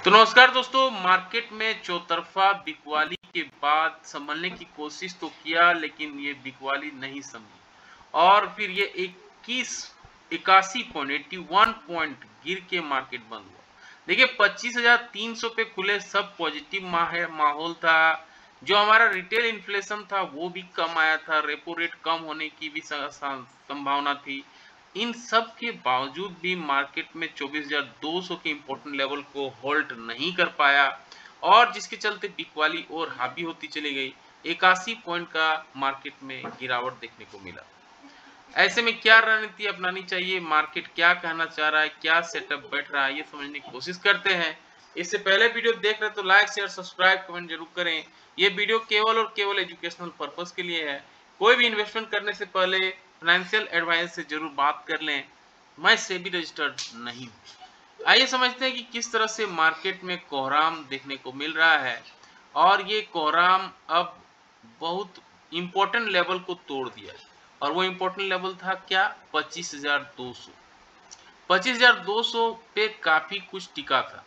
तो नमस्कार दोस्तों, मार्केट में चौतरफा बिकवाली के बाद संभलने की कोशिश तो किया, लेकिन ये बिकवाली नहीं संभली और फिर ये 81 पॉइंट 81 पॉइंट गिर के मार्केट बंद हुआ। देखिए 25,300 पे खुले, सब पॉजिटिव माहौल था। जो हमारा रिटेल इन्फ्लेशन था वो भी कम आया था, रेपो रेट कम होने की भी संभावना थी। इन सब के बावजूद भी मार्केट में 24,200 के इम्पोर्टेंट लेवल को होल्ड नहीं कर पाया और जिसके चलते बिकवाली और हावी होती चली गई। 81 पॉइंट का मार्केट में गिरावट देखने को मिला। ऐसे में क्या रणनीति अपनानी चाहिए, मार्केट क्या कहना चाह रहा है, क्या सेटअप बैठ रहा है, ये समझने की कोशिश करते हैं। इससे पहले वीडियो देख रहे तो लाइक शेयर सब्सक्राइब कमेंट जरूर करें। ये वीडियो केवल और केवल एजुकेशनल पर्पस के लिए है। कोई भी इन्वेस्टमेंट करने से पहले फाइनेंशियल एडवाइस से जरूर बात कर लें। मैं सेबी रजिस्टर्ड नहीं हूँ। आइए समझते हैं कि किस तरह से मार्केट में कोहराम देखने को मिल रहा है और ये कोहराम अब बहुत इंपॉर्टेंट लेवल को तोड़ दिया है। और वो इंपॉर्टेंट लेवल था क्या? 25,200। 25,200 पे काफी कुछ टिका था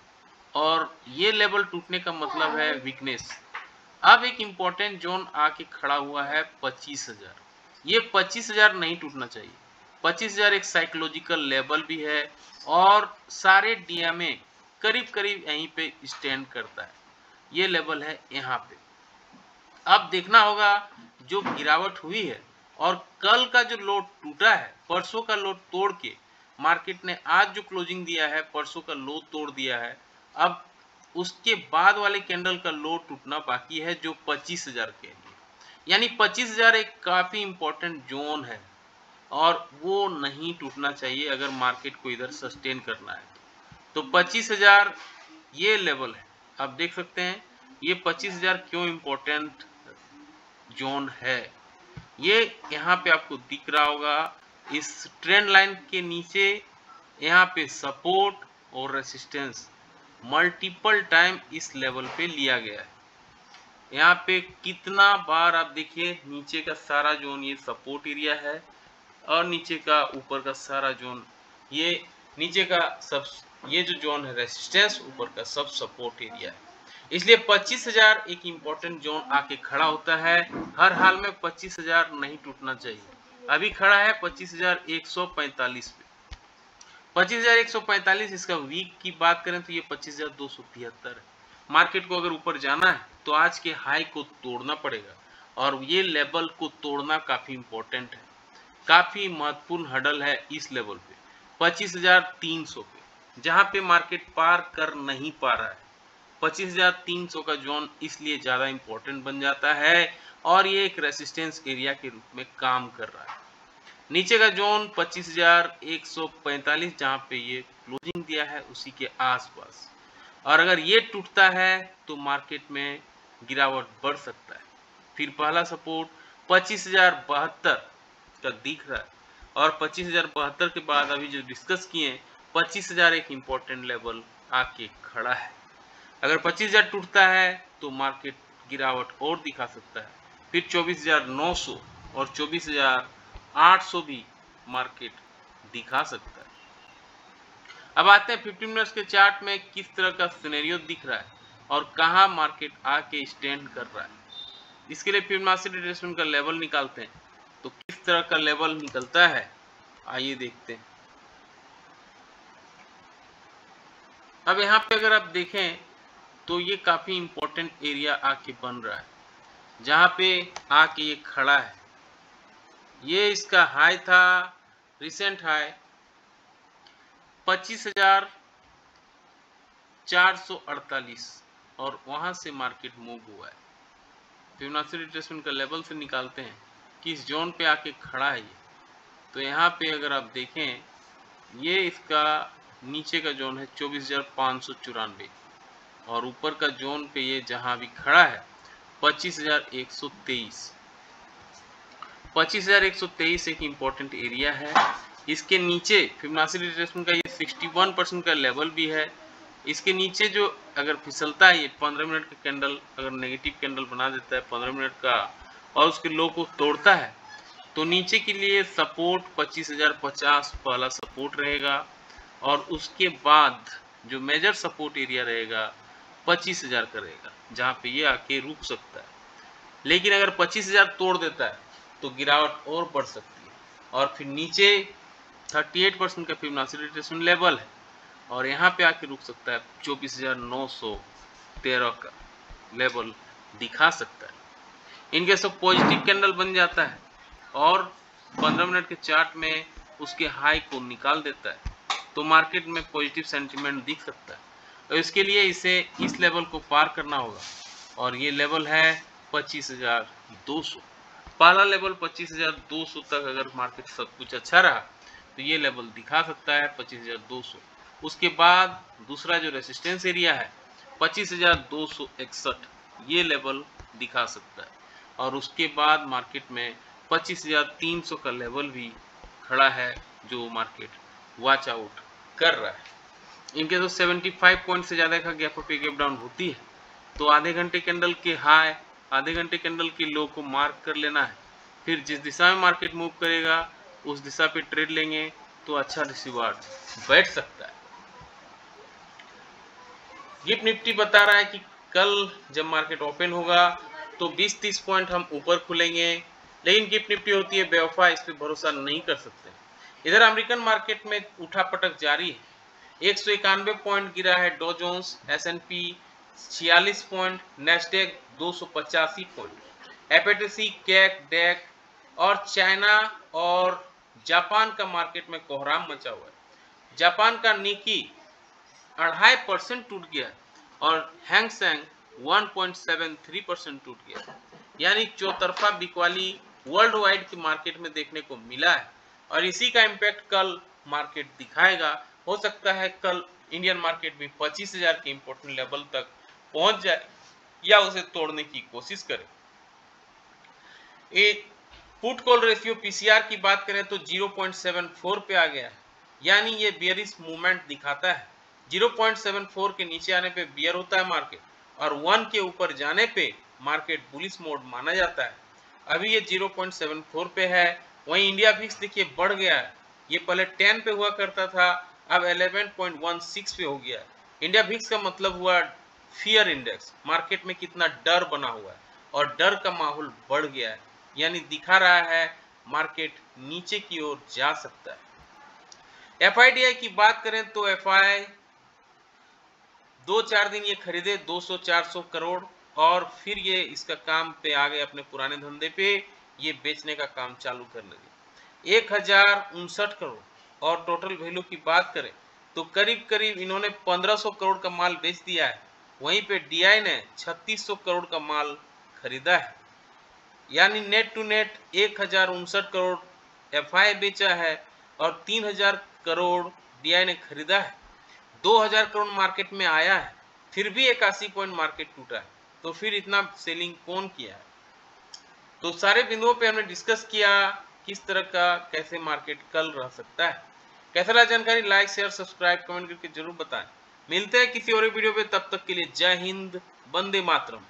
और ये लेवल टूटने का मतलब है वीकनेस। अब एक इंपॉर्टेंट जोन आके खड़ा हुआ है 25,000। ये 25,000 नहीं टूटना चाहिए। 25,000 एक साइकोलॉजिकल लेवल भी है और सारे डीएमए करीब करीब यहीं पे स्टैंड करता है। ये लेवल है यहाँ पे। अब देखना होगा जो गिरावट हुई है और कल का जो लो टूटा है, परसों का लो तोड़ के मार्केट ने आज जो क्लोजिंग दिया है परसों का लो तोड़ दिया है। अब उसके बाद वाले कैंडल का लो टूटना बाकी है जो 25,000 के लिए, यानी 25,000 एक काफी इंपॉर्टेंट जोन है और वो नहीं टूटना चाहिए अगर मार्केट को इधर सस्टेन करना है। तो 25,000 ये लेवल है। आप देख सकते हैं ये 25,000 क्यों इंपॉर्टेंट जोन है। ये यहाँ पे आपको दिख रहा होगा, इस ट्रेंड लाइन के नीचे यहाँ पे सपोर्ट और रेसिस्टेंस मल्टीपल टाइम इस लेवल पे लिया गया है। यहाँ पे कितना बार आप देखिए, नीचे का सारा जोन ये सपोर्ट एरिया है और नीचे का ऊपर का सारा जोन ये नीचे का सब, ये जो जोन है रेसिस्टेंस, ऊपर का सब सपोर्ट एरिया है। इसलिए 25,000 एक इंपॉर्टेंट जोन आके खड़ा होता है। हर हाल में 25,000 नहीं टूटना चाहिए। अभी खड़ा है 25,145 पे। 25,145 इसका वीक की बात करें तो ये 25,273 है। मार्केट को अगर ऊपर जाना है तो आज के हाई को तोड़ना पड़ेगा और ये लेवल को तोड़ना काफी इंपॉर्टेंट है, काफी महत्वपूर्ण हडल है इस लेवल पे 25,300 पे, जहां पे मार्केट पार कर नहीं पा रहा है। 25,300 का जोन इसलिए ज्यादा इंपॉर्टेंट बन जाता है और ये एक रेसिस्टेंस एरिया के रूप में काम कर रहा है। नीचे का जोन 25,145 जहां पे ये क्लोजिंग दिया है उसी के आसपास, और अगर ये टूटता है तो मार्केट में गिरावट बढ़ सकता है। फिर पहला सपोर्ट 25,072 का दिख रहा है और 25,072 के बाद अभी जो डिस्कस किए 25,000 एक इंपॉर्टेंट लेवल आके खड़ा है। अगर 25,000 टूटता है तो मार्केट गिरावट और दिखा सकता है। फिर 24,900 और 24,800 भी मार्केट दिखा सकता है। अब आते हैं 15 मिनट्स के चार्ट में किस तरह का सिनेरियो दिख रहा है और कहां मार्केट आके स्टैंड कर रहा है। इसके लिए फिबोनाची रिट्रेसमेंट का लेवल निकालते हैं। तो किस तरह का लेवल निकलता है आइए देखते हैं। अब यहाँ पे अगर आप देखें तो ये काफी इंपॉर्टेंट एरिया आके बन रहा है, जहां पे आके ये खड़ा है। ये इसका हाई था, रिसेंट हाई 25,448 और वहां से मार्केट मूव हुआ है। फिबोनाची रिट्रेसमेंट का लेवल से निकालते हैं कि इस जोन पे आके खड़ा है ये। तो यहाँ पे अगर आप देखें ये इसका नीचे का जोन है 24,594 और ऊपर का जोन पे ये जहां भी खड़ा है 25,123। 25,123 एक इंपॉर्टेंट एरिया है। इसके नीचे फिबोनाची रिट्रेसमेंट का ये 61% का लेवल भी है। इसके नीचे जो अगर फिसलता है ये 15 मिनट का कैंडल, अगर नेगेटिव कैंडल बना देता है 15 मिनट का और उसके लो को तोड़ता है तो नीचे के लिए सपोर्ट 25,050 पहला सपोर्ट रहेगा और उसके बाद जो मेजर सपोर्ट एरिया रहेगा 25,000 का रहेगा, जहाँ पे ये आके रुक सकता है। लेकिन अगर 25,000 तोड़ देता है तो गिरावट और बढ़ सकती है और फिर नीचे 38% का फिबोनाची रिट्रेसमेंट लेवल है और यहाँ पे आके रुक सकता है 24,913 का लेवल दिखा सकता है। इनके सब पॉजिटिव कैंडल बन जाता है और 15 मिनट के चार्ट में उसके हाई को निकाल देता है तो मार्केट में पॉजिटिव सेंटिमेंट दिख सकता है। तो इसके लिए इसे इस लेवल को पार करना होगा और ये लेवल है 25,200। पहला लेवल 25,200 तक अगर मार्केट सब कुछ अच्छा रहा तो ये लेवल दिखा सकता है 25,200। उसके बाद दूसरा जो रेसिस्टेंस एरिया है 25,261 ये लेवल दिखा सकता है और उसके बाद मार्केट में 25,300 का लेवल भी खड़ा है जो मार्केट वॉच आउट कर रहा है। इनके तो 75 पॉइंट से ज़्यादा का गैप अप गैप डाउन होती है तो आधे घंटे कैंडल के हाई आधे घंटे कैंडल के लो को मार्क कर लेना है, फिर जिस दिशा में मार्केट मूव करेगा उस दिशा पे ट्रेड लेंगे तो अच्छा रिसीवर्ड बैठ सकता है। गिफ्ट निफ्टी बता रहा है कि कल जब मार्केट ओपन होगा तो 20-30 पॉइंट हम ऊपर खुलेंगे, लेकिन गिफ्ट निफ्टी होती है बेवफा, इस पे भरोसा नहीं कर सकते। इधर अमेरिकन मार्केट में उठापटक जारी है, 191 पॉइंट गिरा है Dow Jones, S&P 46 point, Nasdaq 285 point, एफएटीसी, कैक, डेक और चाइना और जापान का मार्केट में कोहराम मचा हुआ है। जापान का निकी 2.5% टूट गया और हैंग सेंग 1.73% टूट गया, यानी चौतरफा बिकवाली वर्ल्ड वाइड की मार्केट में देखने को मिला है और इसी का इम्पैक्ट कल मार्केट दिखाएगा। हो सकता है कल इंडियन मार्केट भी 25,000 के इंपॉर्टेंट लेवल तक पहुंच जाए या उसे तोड़ने की कोशिश करे। एक पुट कॉल रेशियो पीसीआर की बात करें तो 0.74 पे आ गया है, यानी ये बियरिश मूवमेंट दिखाता है। 0.74 के नीचे आने पे बियर होता है मार्केट और 1 के ऊपर जाने पे मार्केट बुलिश मोड माना जाता है। अभी ये 0.74 पे है। वहीं इंडिया विक्स देखिए बढ़ गया है, ये पहले 10 पे हुआ करता था, अब 11.16 पे हो गया है। इंडिया विक्स का मतलब हुआ फियर इंडेक्स, मार्केट में कितना डर बना हुआ है और डर का माहौल बढ़ गया है, यानी दिखा रहा है मार्केट नीचे की ओर जा सकता है। एफआईडीआई की बात करें तो एफआई 2-4 दिन ये खरीदे 200-400 करोड़ और फिर ये इसका काम पे आ गए, अपने पुराने धंधे पे ये बेचने का काम चालू कर लगे। 1059 करोड़ और टोटल वैल्यू की बात करें तो करीब करीब इन्होंने 1500 करोड़ का माल बेच दिया है। वहीं पे डीआई ने 3600 करोड़ का माल खरीदा है, यानी net to net 1059 crore FI बेचा है और 3000 करोड़ डीआई ने खरीदा है। 2000 करोड़ मार्केट में आया है, फिर भी 81 पॉइंट मार्केट टूटा है, तो फिर इतना सेलिंग कौन किया है? तो सारे बिंदुओं पे हमने डिस्कस किया किस तरह का कैसे मार्केट कल रह सकता है। कैसा रहा जानकारी, लाइक शेयर सब्सक्राइब कमेंट करके जरूर बताएं। मिलते हैं किसी और वीडियो पे, तब तक के लिए जय हिंद, वंदे मातरम।